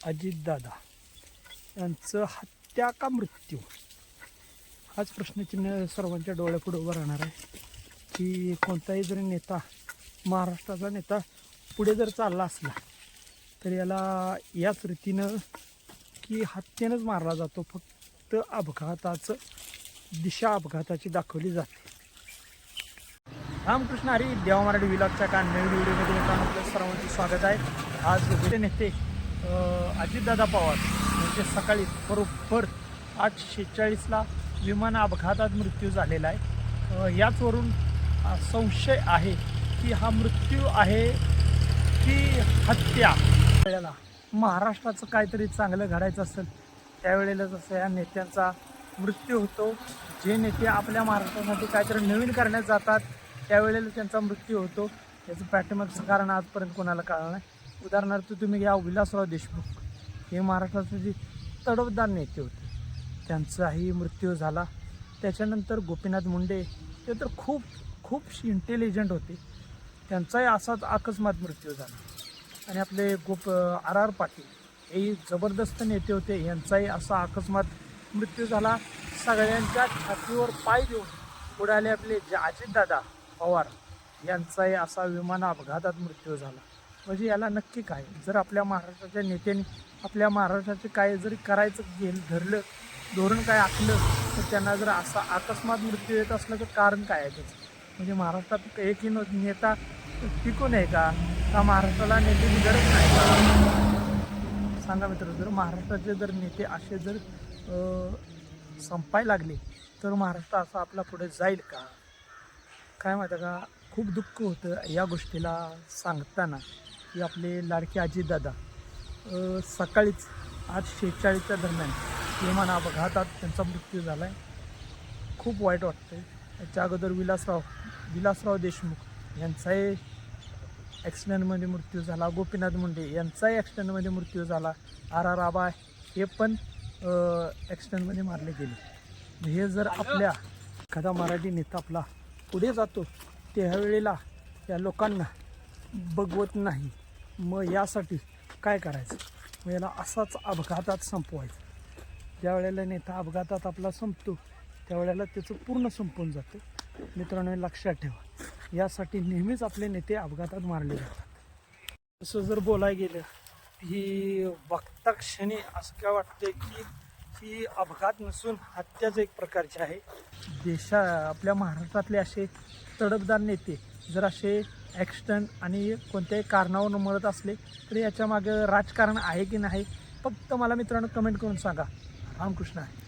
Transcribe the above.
अजितदादा यांचं हत्या का मृत्यू, हाच प्रश्नचिन्ह सर्वांच्या डोळ्यापुढे उभं राहणार आहे. की कोणताही जरी नेता, महाराष्ट्राचा नेता पुढे जर चालला असला तर याला याच रीतीनं की हत्येनंच मारला जातो. फक्त अपघाताचं दिशा अपघाताची दाखवली जाते. रामकृष्ण हरी, देवा मराठी व्लॉगच्या का नवीन व्हिडिओमध्ये मित्रांनो आपलं सर्वांचं स्वागत आहे. आज ते नेते अजितदादा पवार यांचे सकाळी बरोबर 8:46ला विमान अपघातात मृत्यू झालेला आहे. याचवरून संशय आहे की हा मृत्यू आहे की हत्या. वेळेला महाराष्ट्राचं काहीतरी चांगलं घडायचं असेल त्यावेळेला जसं या नेत्यांचा मृत्यू होतो. जे नेते आपल्या महाराष्ट्रासाठी काहीतरी नवीन करण्यात जातात त्यावेळेला त्यांचा मृत्यू होतो. याचं पॅटर्नचं कारण आजपर्यंत कोणाला कळलं नाही. उदाहरणार्थ तुम्ही घ्या विलासराव देशमुख, हे महाराष्ट्राचे जे तडफदार नेते होते त्यांचाही मृत्यू झाला. त्याच्यानंतर गोपीनाथ मुंडे, ते तर खूप इंटेलिजंट होते, त्यांचाही असाच अकस्मात मृत्यू झाला. आणि आपले आर पाटील हे जबरदस्त नेते होते, यांचाही असा अकस्मात मृत्यू झाला. सगळ्यांच्या छातीवर पाय देऊन उडाले आपले जे अजितदादा पवार यांचाही असा विमान अपघातात मृत्यू झाला. म्हणजे याला नक्की काय, जर आपल्या महाराष्ट्राच्या नेत्यांनी आपल्या महाराष्ट्राचे काय जरी करायचं धरलं, धोरण काय आखलं, तर त्यांना जर असा अकस्मात मृत्यू येत असलं तर कारण काय आहे त्याचं? म्हणजे महाराष्ट्रात एकही नेता टिकून आहे का महाराष्ट्राला नेत्याची गरज नाही का? सांगा मित्र, जर महाराष्ट्राचे जर नेते असे जर संपायला लागले तर महाराष्ट्र असा आपला पुढे जाईल का? काय माहिती का, खूप दुःख होतं या गोष्टीला सांगताना की आपले लाडके अजितदादा सकाळीच 8:46च्या दरम्यान विमान अपघातात त्यांचा मृत्यू झाला आहे. खूप वाईट वाटतं. त्याच्या अगोदर विलासराव देशमुख यांचाही ॲक्सिडेंटमध्ये मृत्यू झाला. गोपीनाथ मुंडे यांचाही ॲक्सिडेंटमध्ये मृत्यू झाला. आर आबा हे पण ॲक्सिडेंटमध्ये मारले गेले. हे जर आपल्या एखादा मराठी नेता आपला पुढे जातो त्यावेळेला या लोकांना बघवत नाही, मग यासाठी काय करायचं? मग याला असाच अपघातात संपवायचं. ज्या वेळेला नेता अपघातात आपला संपतो त्यावेळेला त्याचं पूर्ण संपून जातं. मित्रांनो लक्षात ठेवा, यासाठी नेहमीच आपले नेते अपघातात मारले जातात. तसं जर बोलायला गेलं ही बघता क्षणी असं काय वाटतं की ही अपघात नसून हत्याच एक प्रकारची आहे. आपल्या महाराष्ट्रातले असे तडफदार नेते जर असे ॲक्सिडेंट आणि कोणत्याही कारणावरून मरत असले तर याच्या मागे राजकारण आहे की नाही, फक्त मला मित्रांनो कमेंट करून सांगा. रामकृष्ण आहे.